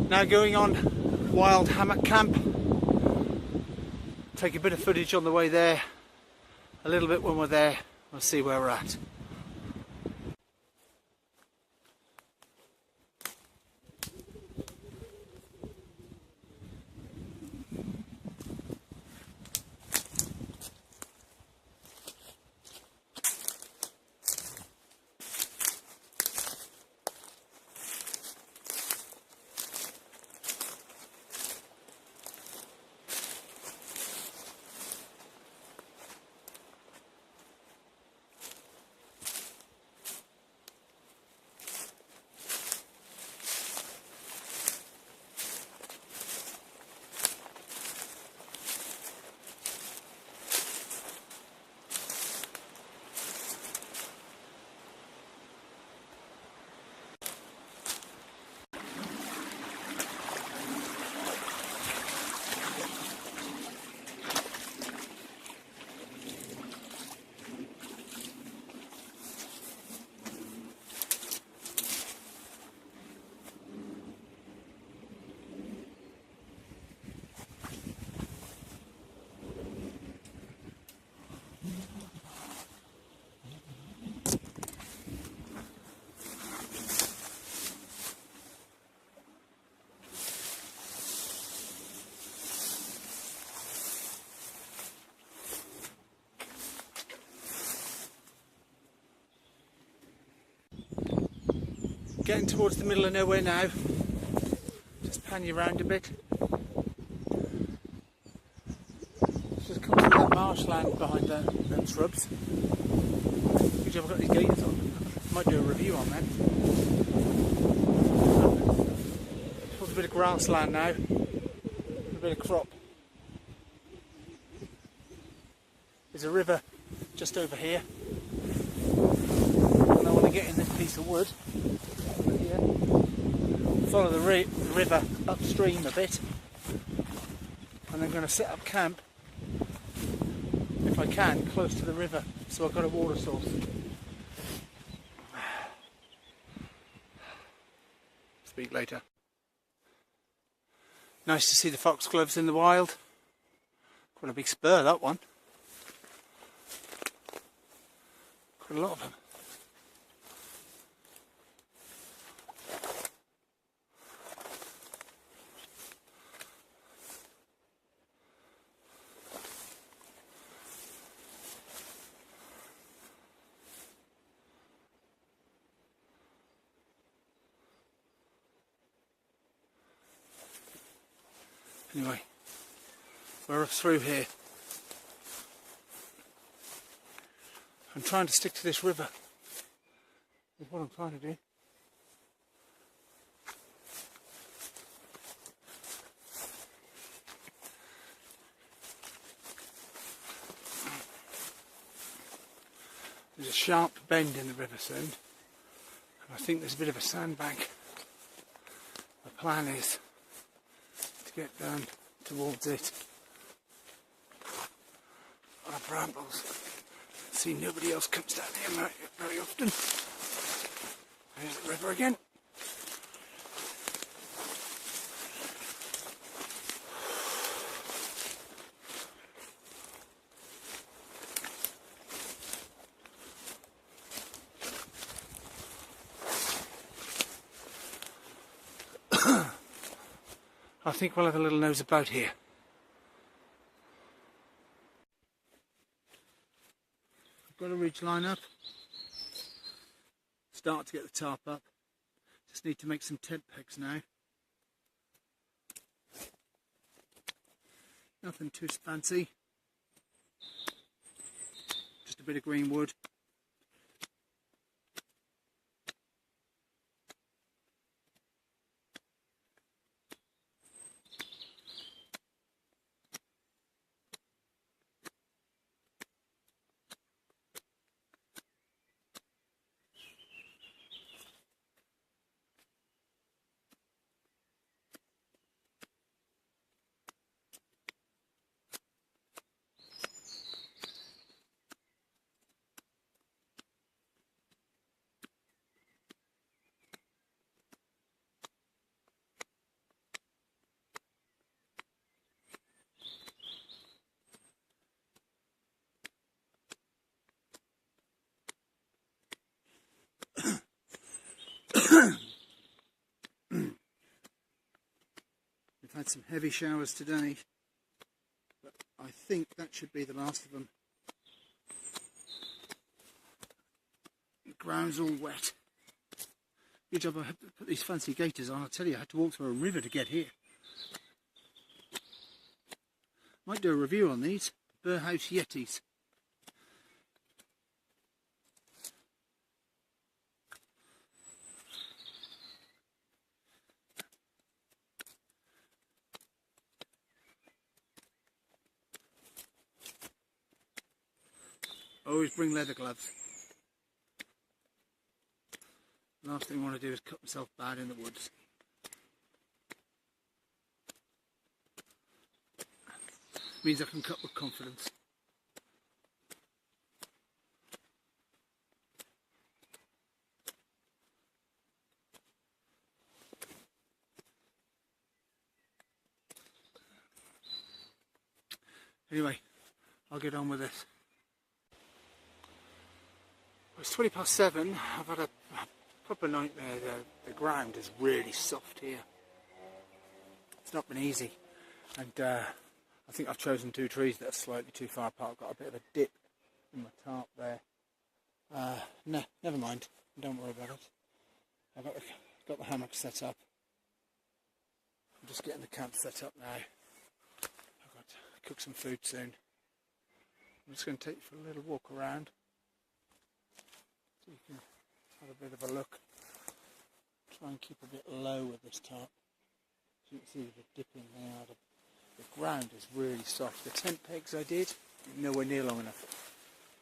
Now going on wild hammock camp. Take a bit of footage on the way there, a little bit when we're there. We'll see where we're at. Getting towards the middle of nowhere now. Just pan you around a bit. Just come through that marshland behind them shrubs. Good job I've got these gaiters on. Might do a review on them. Towards a bit of grassland now. A bit of crop. There's a river just over here. And I want to get in this piece of wood. Follow the river upstream a bit, and I'm going to set up camp, if I can, close to the river, so I've got a water source. Speak later. Nice to see the foxgloves in the wild. Quite a big spur, that one. Quite a lot of them. Anyway, we're through here. I'm trying to stick to this river. Is what I'm trying to do. There's a sharp bend in the river soon, and I think there's a bit of a sandbank. The plan is get down towards it. On a brambles. See, nobody else comes down here very often. There's the river again. I think we'll have a little nose about here. I've got a ridge line up. Start to get the tarp up. Just need to make some tent pegs now. Nothing too fancy. Just a bit of green wood. had some heavy showers today, but I think that should be the last of them. The ground's all wet. Good job I had to put these fancy gaiters on. I tell you, I had to walk through a river to get here. Might do a review on these Burhouse Yetis. Always bring leather gloves. Last thing I want to do is cut myself bad in the woods. Means I can cut with confidence. Anyway, I'll get on with this. It's 7:20. I've had a proper nightmare. The ground is really soft here. It's not been easy, and I think I've chosen two trees that are slightly too far apart. I've got a bit of a dip in my tarp there. No, never mind. Don't worry about it. I've got the hammock set up. I'm just getting the camp set up now. I've got to cook some food soon. I'm just going to take you for a little walk around so you can have a bit of a look. Try and keep a bit low with this tarp. So you can see the dipping there. The ground is really soft. The tent pegs I did, nowhere near long enough.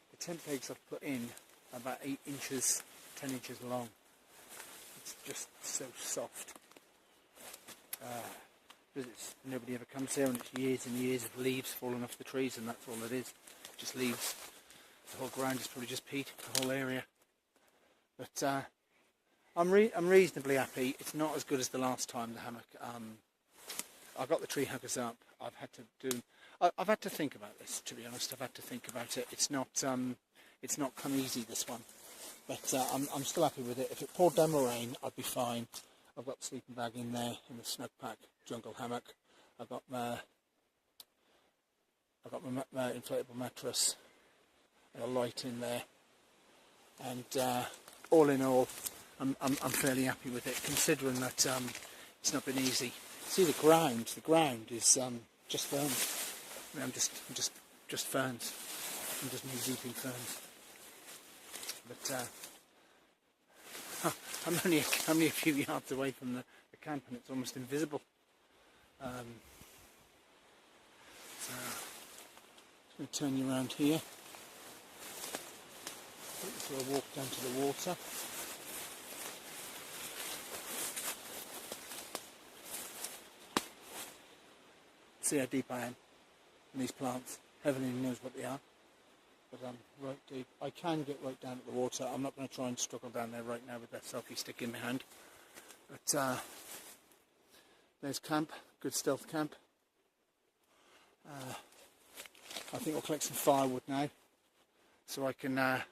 The tent pegs I've put in are about 8 inches, 10 inches long. It's just so soft. Nobody ever comes here, and it's years and years of leaves falling off the trees, and that's all it is. Just leaves. The whole ground is probably just peat, the whole area. But I'm reasonably happy. It's not as good as the last time, the hammock. I got the tree huggers up. I've had to think about this, to be honest. I've had to think about it. It's not come easy, this one, but I'm still happy with it. If it poured down the rain, I'd be fine. I've got the sleeping bag in there in the Snug Pack jungle hammock. I've got my inflatable mattress and a light in there, and all in all, I'm fairly happy with it, considering that it's not been easy. See the ground is just ferns. I mean, I'm just ferns. I'm just knee deep in ferns. But I'm only a few yards away from the camp, and it's almost invisible. So I'm going to turn you around here. Take you for a walk down to the water. See how deep I am in these plants. Heaven only knows what they are, but I'm right deep. I can get right down at the water. I'm not going to try and struggle down there right now with that selfie stick in my hand. But there's camp, good stealth camp. I think I'll collect some firewood now, so I can have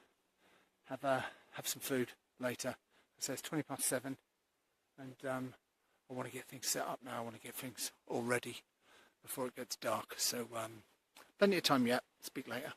some food later. So it's 7:20, and I want to get things set up now. I want to get things all ready before it gets dark. So plenty of time yet. Speak later.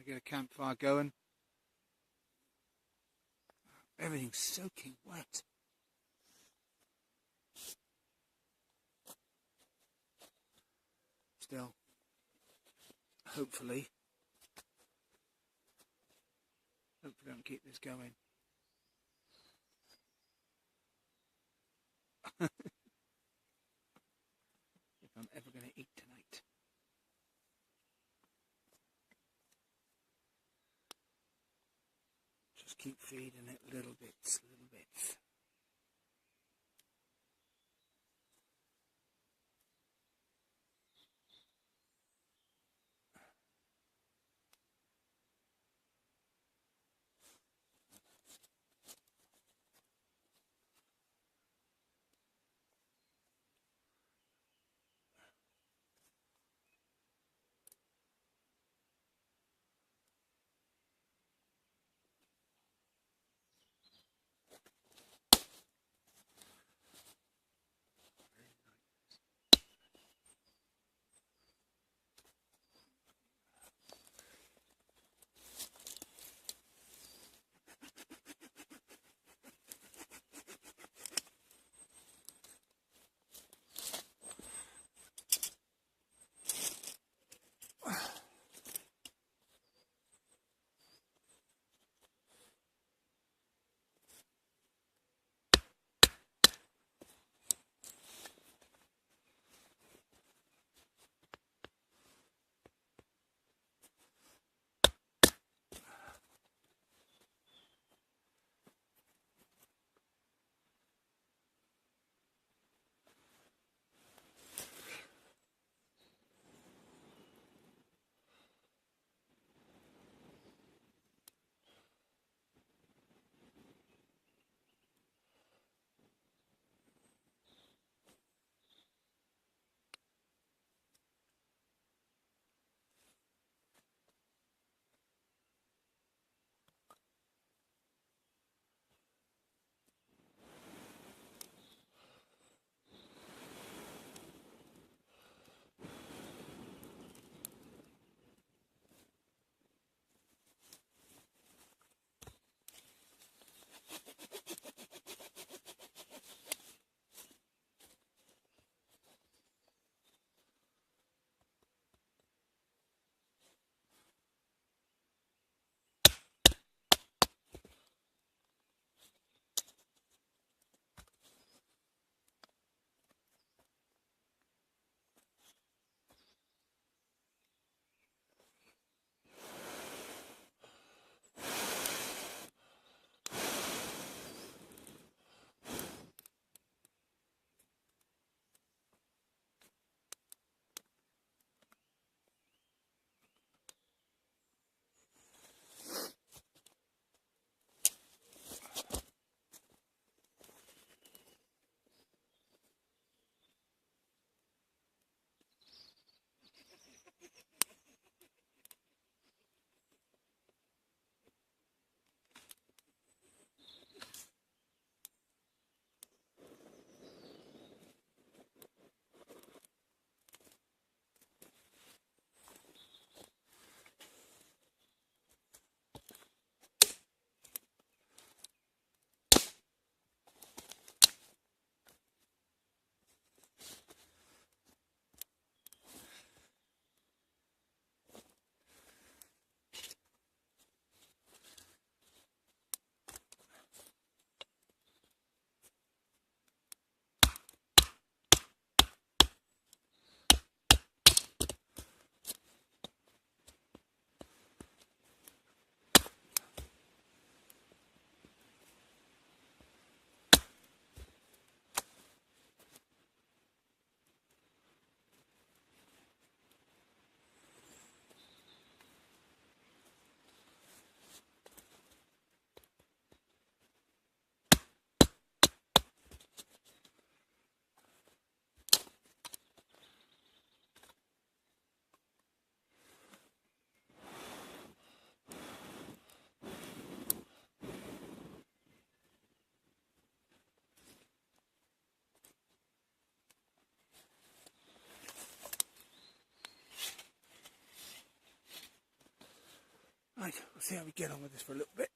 Trying to get a campfire going. Everything's soaking wet. Still, hopefully I can keep this going. If I'm ever going to eat tonight. Just keep feeding it little bits, little bits. Right, we'll see how we get on with this for a little bit.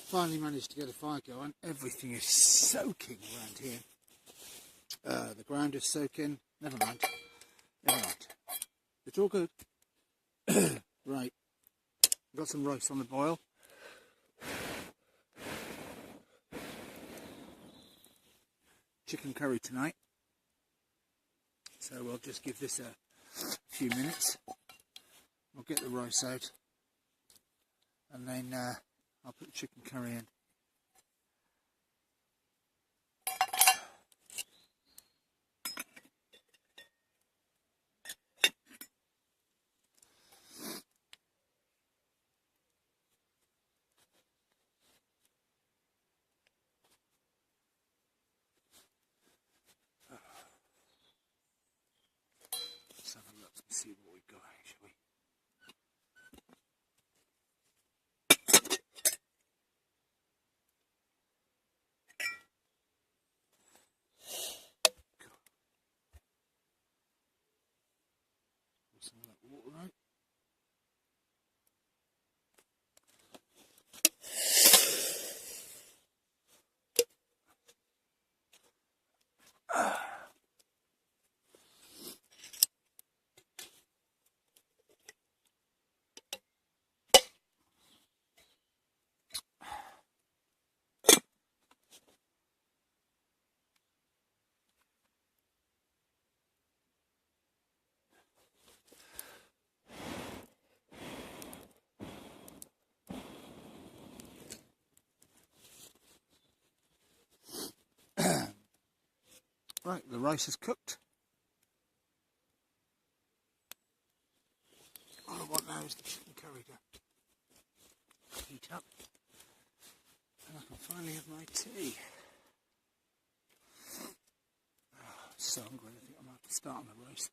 Finally managed to get a fire going. Everything is soaking around here. The ground is soaking. Never mind. It's all good. Right, got some rice on the boil. Chicken curry tonight. So we'll just give this a few minutes. We'll get the rice out, and then I'll put the chicken curry in. Let's have a look and see what we've got, shall we? Some of that water out. Right, the rice is cooked. All I want now is the chicken curry to heat up, and I can finally have my tea. Oh, so hungry, I think I might have to start on the rice.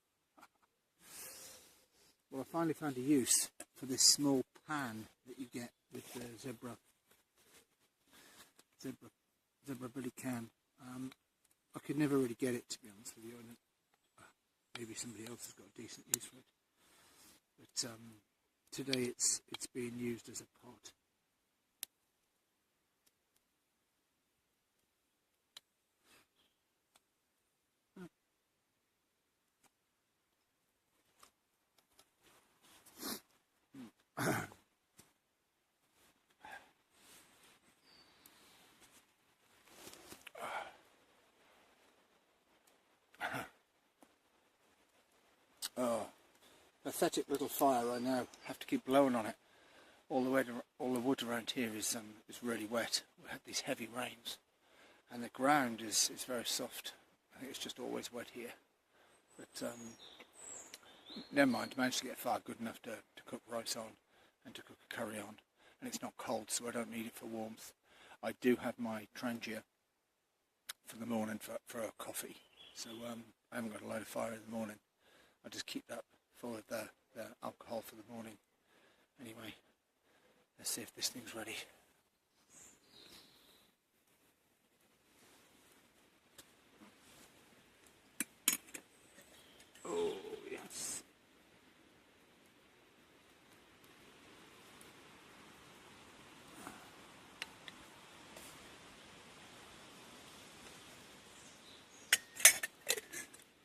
Well, I finally found a use for this small pan that you get with the zebra billy can. I could never really get it, to be honest with you. Maybe somebody else has got a decent use for it. But today it's being used as a pot. Oh, pathetic little fire! I now have to keep blowing on it. All the wood around here is really wet. We had these heavy rains, and the ground is very soft. I think it's just always wet here. But never mind. I managed to get a fire good enough to cook rice on and to cook a curry on, and it's not cold, so I don't need it for warmth. I do have my Trangia for the morning for a coffee, so I haven't got a load of fire in the morning. I just keep that full of the alcohol for the morning. Anyway, let's see if this thing's ready. Oh, yes.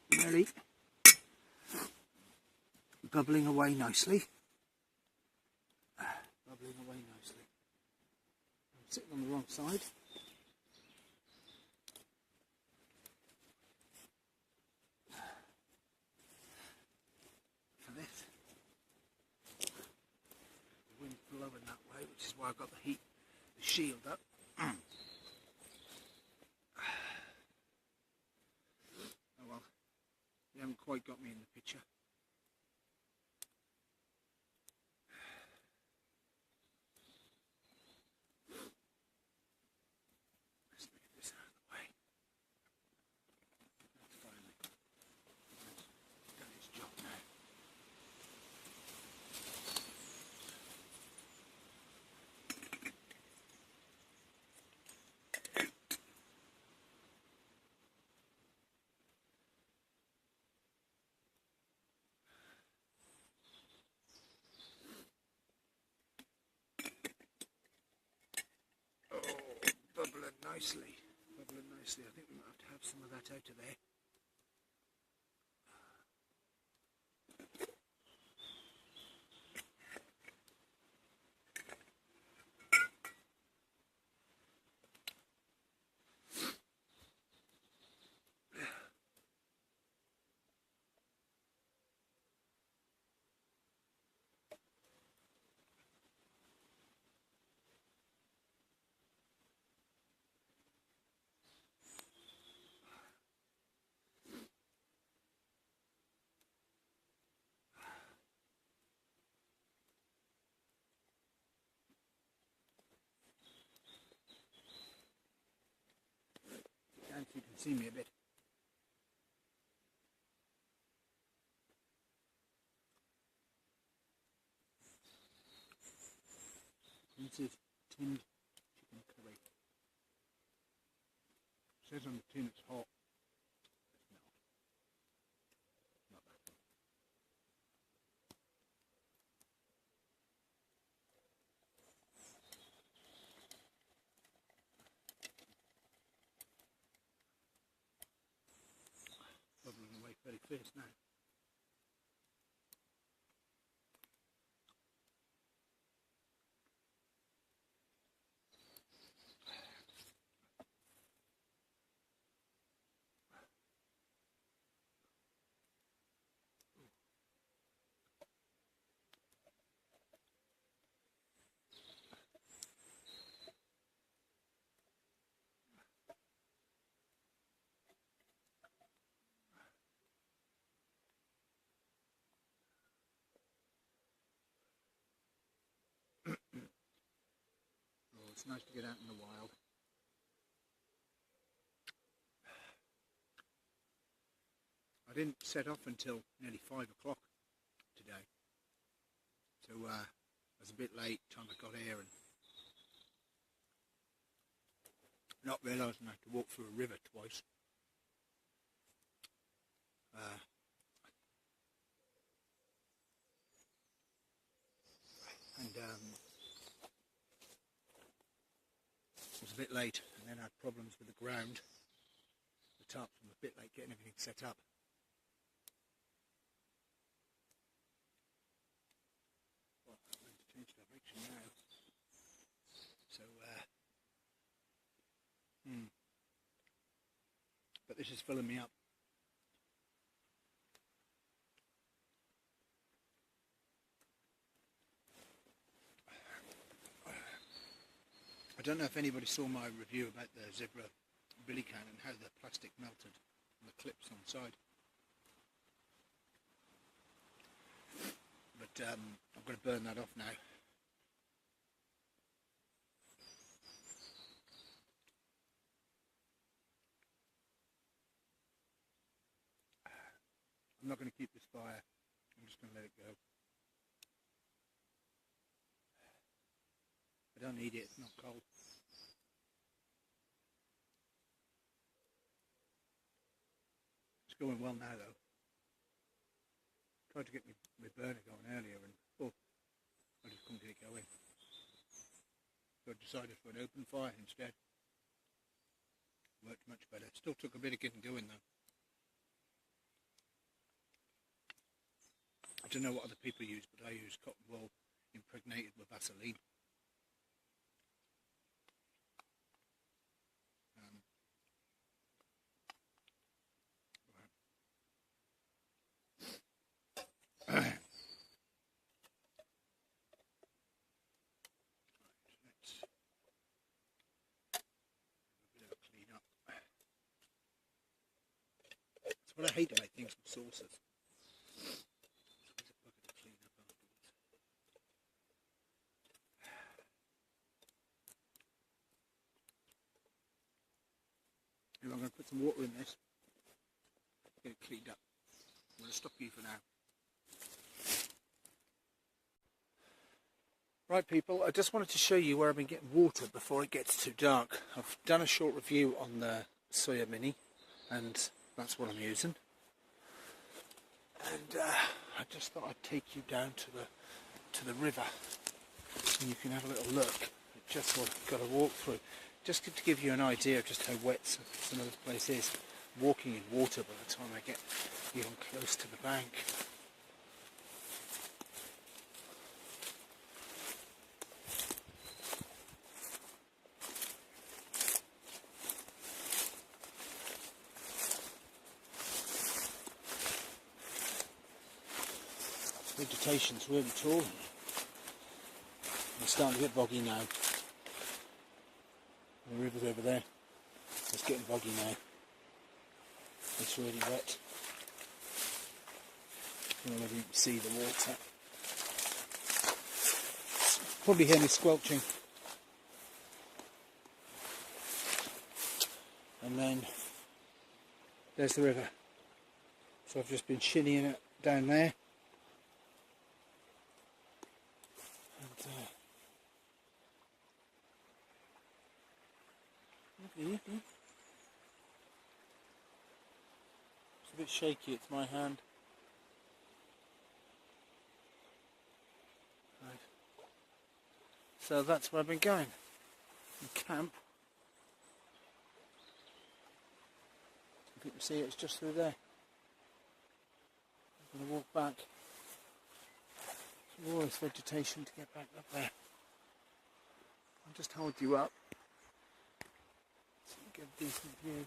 Nearly. Bubbling away nicely. Bubbling away nicely. I'm sitting on the wrong side. For this. The wind's blowing that way, which is why I've got the shield up. Oh well, you haven't quite got me in the picture. nicely. Bubbling nicely. I think we might have some of that out of there. And you can see me a bit. This is tinned chicken curry. It says on the tin it's hot. It's not. Not that hot. Bubbling away very fierce now. Oh, it's nice to get out in the wild. I didn't set off until nearly 5 o'clock today, so I was a bit late time I got here and not realising I had to walk through a river twice. It was a bit late, and then I had problems with the ground, the tarps. I'm a bit late getting everything set up. Well, I'm going to change direction now. So, but this is filling me up. I don't know if anybody saw my review about the Zebra billy can and how the plastic melted and the clips on the side. But I'm going to burn that off now. I'm not going to keep this fire. I'm just going to let it go. I don't need it, it's not cold. It's going well now though. Tried to get my burner going earlier and I just couldn't get it going. So I decided for an open fire instead. Worked much better. Still took a bit of getting going though. I don't know what other people use, but I use cotton wool impregnated with Vaseline. What I hate about things with sauces. I'm going to put some water in this, get it cleaned up. I'm going to stop you for now. Right people, I just wanted to show you where I've been getting water before it gets too dark. I've done a short review on the Soya Mini and that's what I'm using. And I just thought I'd take you down to the river and you can have a little look at just what I've got to walk through. just to give you an idea of just how wet some of this place is, walking in water by the time I get even close to the bank. Vegetation's really tall. It's starting to get boggy now. The river's over there. It's getting boggy now. It's really wet. I don't know whether you can see the water. Probably hear me squelching. And then there's the river. So I've just been shinnying it down there. It's a bit shaky, it's my hand. Right. So that's where I've been going. In camp. If you can see it's just through there. I'm going to walk back through all this vegetation to get back up there. I'll just hold you up so you get a decent view.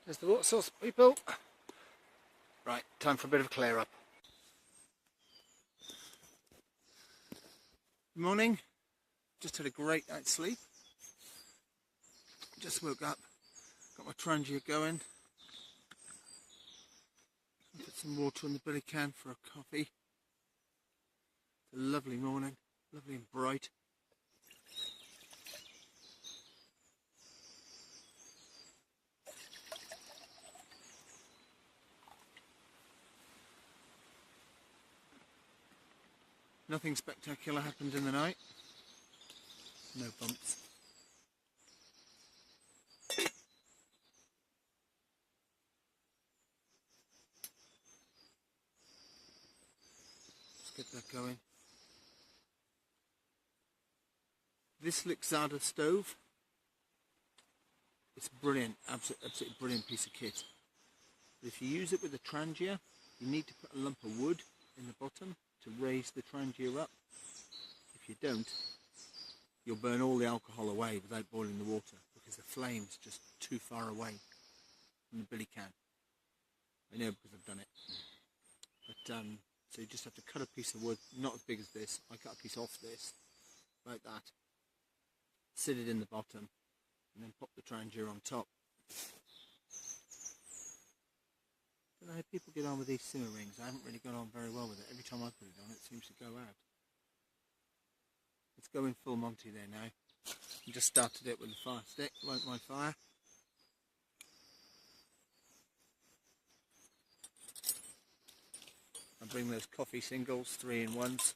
There's the water source, people. Right, time for a bit of a clear up. Good morning. Just had a great night's sleep. Just woke up. Got my trangia going. Put some water in the billy can for a coffee. It's a lovely morning. Lovely and bright. Nothing spectacular happened in the night. No bumps. Let's get that going. This Lixada stove, it's brilliant, absolutely brilliant piece of kit. But if you use it with a trangia, you need to put a lump of wood in the bottom to raise the trangia up. If you don't, you'll burn all the alcohol away without boiling the water because the flame's just too far away from the billy can. I know because I've done it. But so you just have to cut a piece of wood, not as big as this. I cut a piece off this, like that. Sit it in the bottom, and then pop the trangia on top. I don't know how people get on with these simmer rings. I haven't really got on very well with it. Every time I put it on, it seems to go out. It's going full Monty there now. I just started it with a fire stick, light my fire. I bring those coffee singles, 3-in-1s.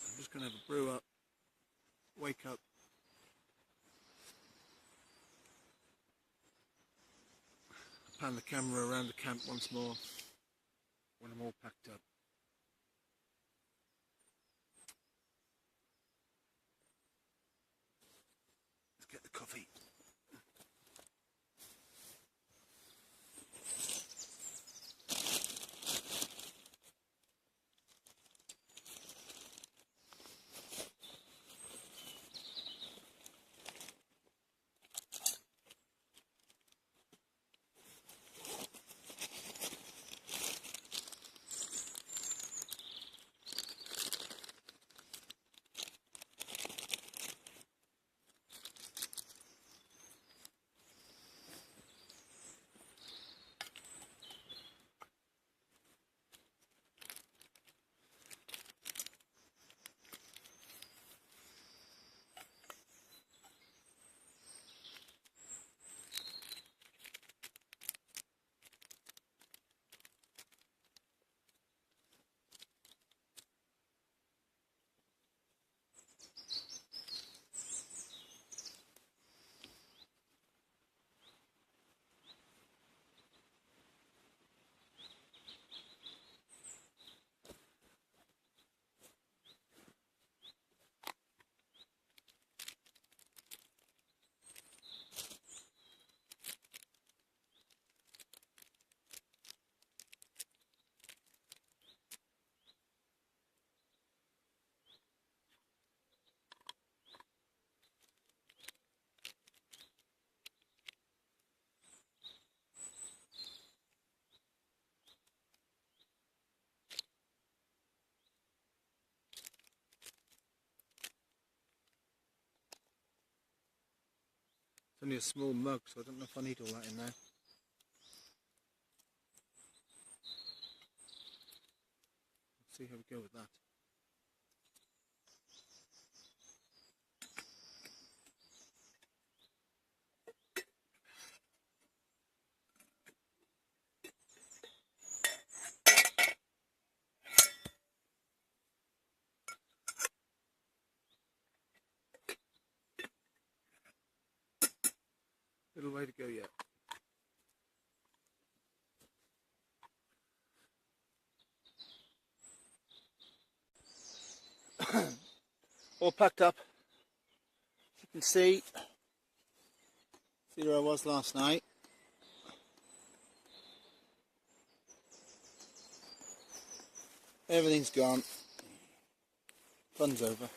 I'm just going to have a brew up, wake up. Pan the camera around the camp once more when I'm all packed up. Let's get the coffee. only a small mug, so I don't know if I need all that in there. Let's see how we go with that. Little way to go yet. All packed up. You can see where I was last night. Everything's gone. Fun's over.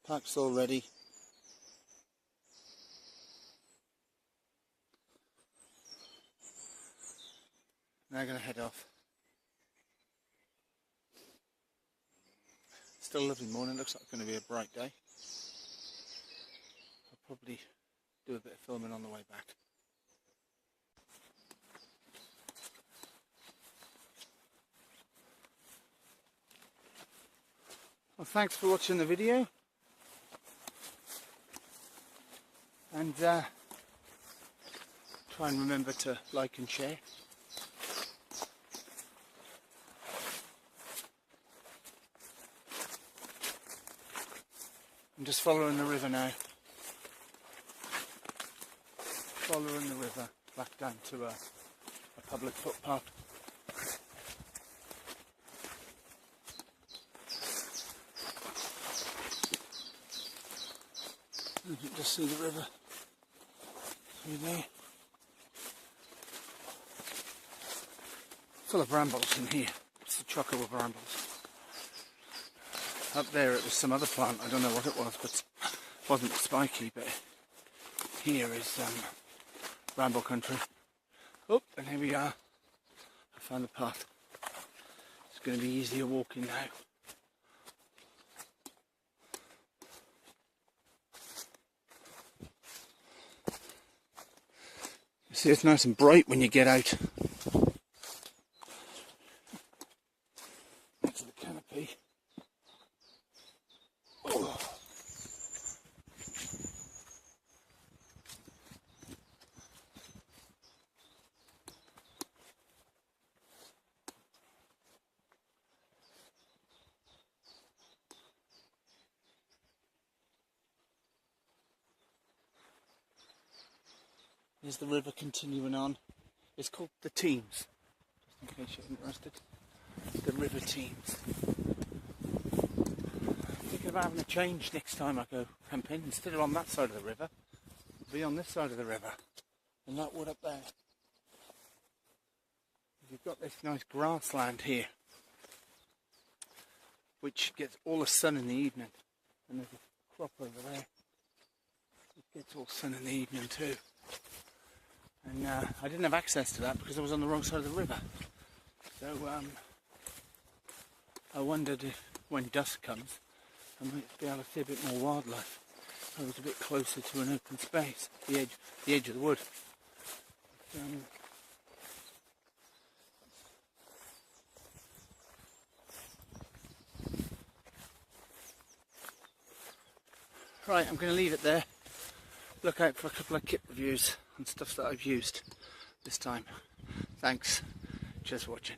Pack's all ready. Now I'm going to head off. Still a lovely morning, looks like it's going to be a bright day. I'll probably do a bit of filming on the way back. Well, thanks for watching the video. And try and remember to like and share. I'm just following the river now. Following the river back down to a public footpath. You can just see the river through there. Full of brambles in here. It's a chocker with brambles. Up there it was some other plant, I don't know what it was, but it wasn't spiky, but here is bramble country. Oh, and here we are. I found the path. It's going to be easier walking now. You see, it's nice and bright when you get out. That's the canopy. Oh. Here's the river continuing on. It's called the Thames, just in case you're interested. The River Thames. I'm thinking about having a change next time I go camping. Instead of on that side of the river, I'll be on this side of the river. And that wood up there. You've got this nice grassland here, which gets all the sun in the evening. And there's a crop over there. It gets all sun in the evening too. And I didn't have access to that because I was on the wrong side of the river. So I wondered if when dusk comes I might be able to see a bit more wildlife. I was a bit closer to an open space, the edge of the wood. Right, I'm going to leave it there. Look out for a couple of kit reviews and stuff that I've used this time. Thanks. Cheers for watching.